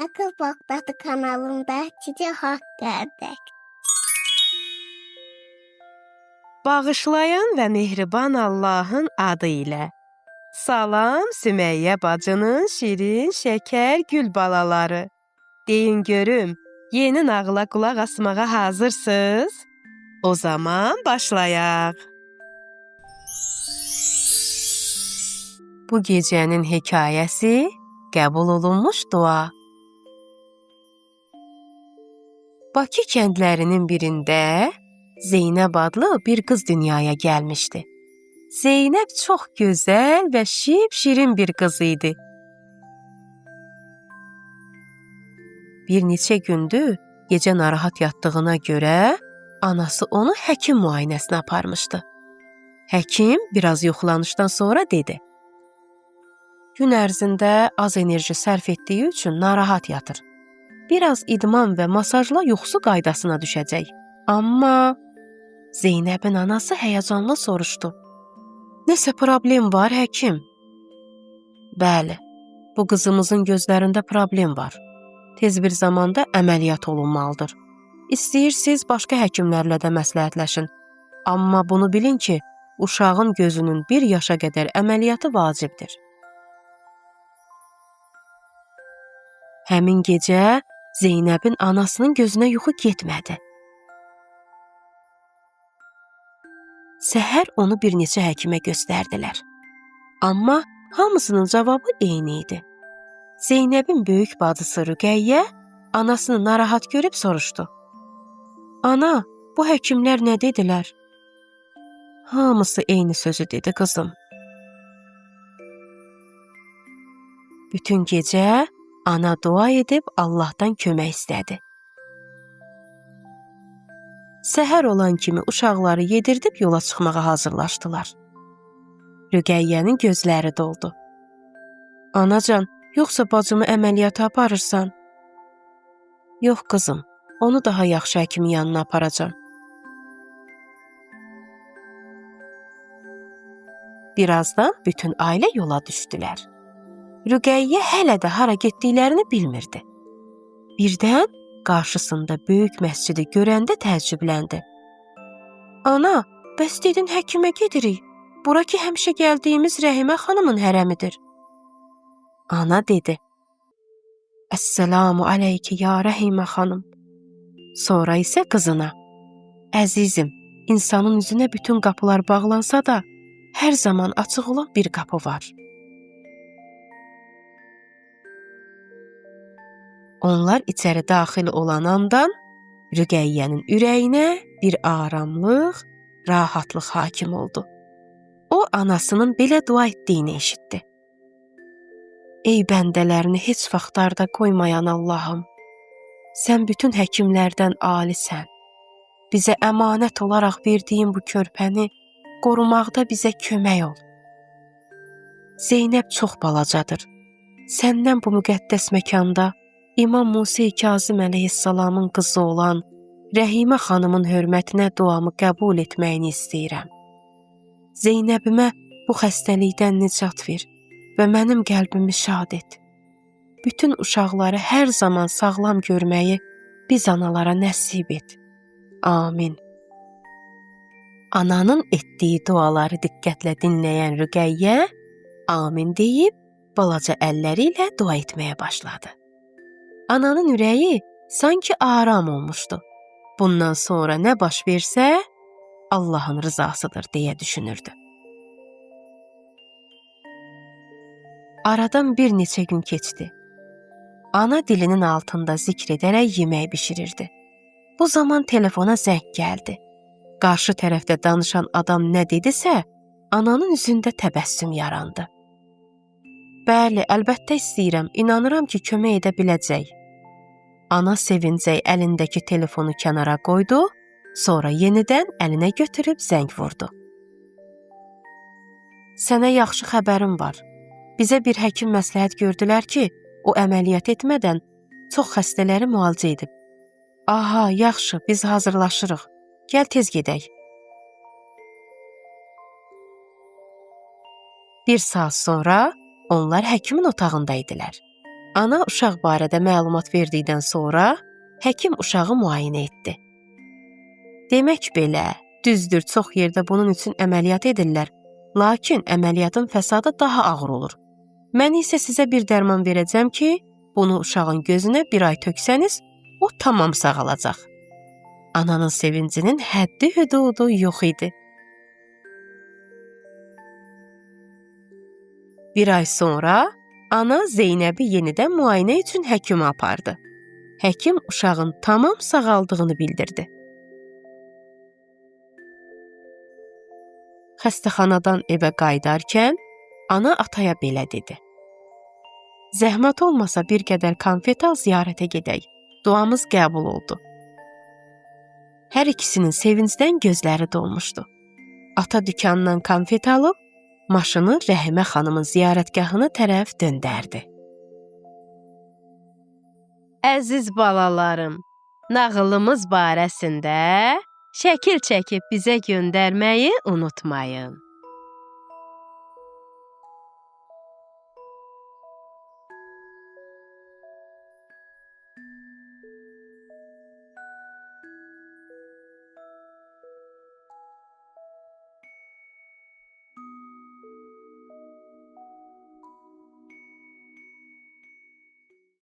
Akıl Baktası kanalında size hoş geldik. Bağışlayan və mehriban Allahın adı ilə. Salam Sümeyyə bacının şirin, şəkər, gül balaları. Deyin görüm, yeni nağıla qulaq asmağa hazırsınız? O zaman başlayaq. Bu gecənin hekayəsi qəbul olunmuş dua. Bakı kəndlərinin birində Zeynəb adlı bir qız dünyaya gəlmişdi. Zeynəb çox gözəl və şirin bir qız idi. Bir neçə gündür gecə narahat yatdığına görə anası onu həkim müayinəsinə aparmışdı. Həkim biraz yoxlanışdan sonra dedi: Gün ərzində az enerji sərf etdiyi üçün narahat yatır. Biraz idman və masajla yuxusu qaydasına düşəcək. Amma Zeynəbin anası həyəcanla soruşdu: Nəsə problem var, həkim? Bəli, bu qızımızın gözlərində problem var. Tez bir zamanda əməliyyat olunmalıdır. İstəyirsiniz başqa həkimlərlə də məsləhətləşin. Amma bunu bilin ki, uşağın gözünün 1 yaşa qədər əməliyyatı vacibdir. Həmin gecə Zeynəbin anasının gözünə yuxu getmədi. Səhər onu bir neçə həkimə göstərdilər. Amma hamısının cavabı eyni idi. Zeynəbin böyük bacısı Rüqəyyə anasını narahat görüb soruşdu: Ana, bu həkimlər nə dedilər? Hamısı eyni sözü dedi, qızım. Bütün gecə ana dua edib Allahdan kömək istədi. Səhər olan kimi uşaqları yedirdib yola çıxmağa hazırlaşdılar. Rüqəyyənin gözləri doldu. Anacan, yoxsa bacımı əməliyyata aparırsan? Yox qızım, onu daha yaxşı həkimin yanına aparacam. Birazdan bütün ailə yola düşdülər. Rüqəyyə hələ də hara getdiklərini bilmirdi. Birdən qarşısında böyük məscidi görəndə təəccübləndi. Ana, bəs dedin həkimə gedirik. Bura ki həmişə gəldiyimiz Rəhimə xanımın hərəmidir. Ana dedi: Əssəlamu aleykə ya Rəhimə xanım. Sonra isə qızına: Əzizim, insanın üzünə bütün qapılar bağlansa da, hər zaman açıq olan bir qapı var. Onlar içəri daxil olan andan Rüqəyyənin ürəyinə bir aramlıq, rahatlıq hakim oldu. O, anasının belə dua etdiyini eşitdi. Ey bəndələrini heç vaxtlarda qoymayan Allahım, sən bütün həkimlərdən alisən. Bizə əmanət olaraq verdiyin bu körpəni qorumaqda bizə kömək ol. Zeynəb çox balacadır. Səndən bu müqəddəs məkanda İmam Musa Kazım əleyhissalamın qızı olan Rəhimə xanımın hörmətinə duamı qəbul etməyini istəyirəm. Zeynəbimə bu xəstəlikdən nicat ver və mənim qəlbimi şad et. Bütün uşaqları hər zaman sağlam görməyi biz analara nəsib et. Amin. Ananın etdiyi duaları diqqətlə dinləyən Rüqəyyə amin deyib balaca əlləri ilə dua etməyə başladı. Ananın ürəyi sanki aram olmuşdu. Bundan sonra nə baş versə, Allahın rızasıdır deyə düşünürdü. Aradan bir neçə gün keçdi. Ana dilinin altında zikr edərək yemək bişirirdi. Bu zaman telefona zəng gəldi. Qarşı tərəfdə danışan adam nə dedisə, ananın üzündə təbəssüm yarandı. Bəli, əlbəttə istəyirəm, inanıram ki, kömək edə biləcək. Ana sevincək əlindəki telefonu kənara qoydu, sonra yenidən əlinə götürüb zəng vurdu. Sənə yaxşı xəbərim var. Bizə bir həkim məsləhət gördülər ki, o əməliyyat etmədən çox xəstələri müalicə edib. Aha, yaxşı, biz hazırlaşırıq. Gəl tez gedək. Bir saat sonra onlar həkimin otağında idilər. Ana uşaq barədə məlumat verdikdən sonra həkim uşağı müayinə etdi. Demək belə, düzdür, çox yerdə bunun üçün əməliyyat edirlər, lakin əməliyyatın fəsadı daha ağır olur. Mən isə sizə bir dərman verəcəm ki, bunu uşağın gözünə bir ay töksəniz, o tamam sağalacaq. Ananın sevincinin həddi-hüdudu yox idi. Bir ay sonra ana Zeynəbi yenidən müayinə üçün həkimə apardı. Həkim uşağın tamam sağaldığını bildirdi. Xəstəxanadan evə qayıdarkən ana ataya belə dedi. Zəhmət olmasa bir qədər konfet al, ziyarətə gedək. Duamız qəbul oldu. Hər ikisinin sevincdən gözləri dolmuşdu. Ata dükandan konfet alıb, maşını Rəhimə xanımın ziyarətgahına tərəf döndərdi. Əziz balalarım, nağılımız barəsində şəkil çəkib bizə göndərməyi unutmayın.